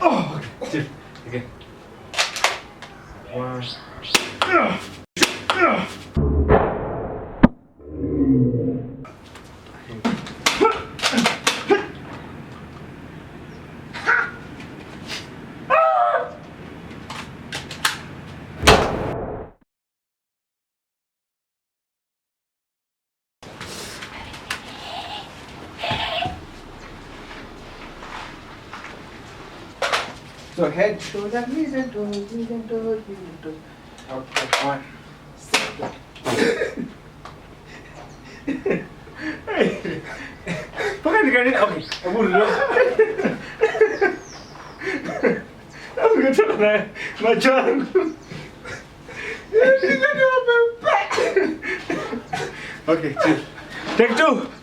Oh, okay. Okay. One. So head, shoulder, knees and toes, knees and toes, knees and toes. Up, one. Hey. Pakai ganit. Okay. Abu dulu. Aku kata nak macam. Okay, chill. Take two.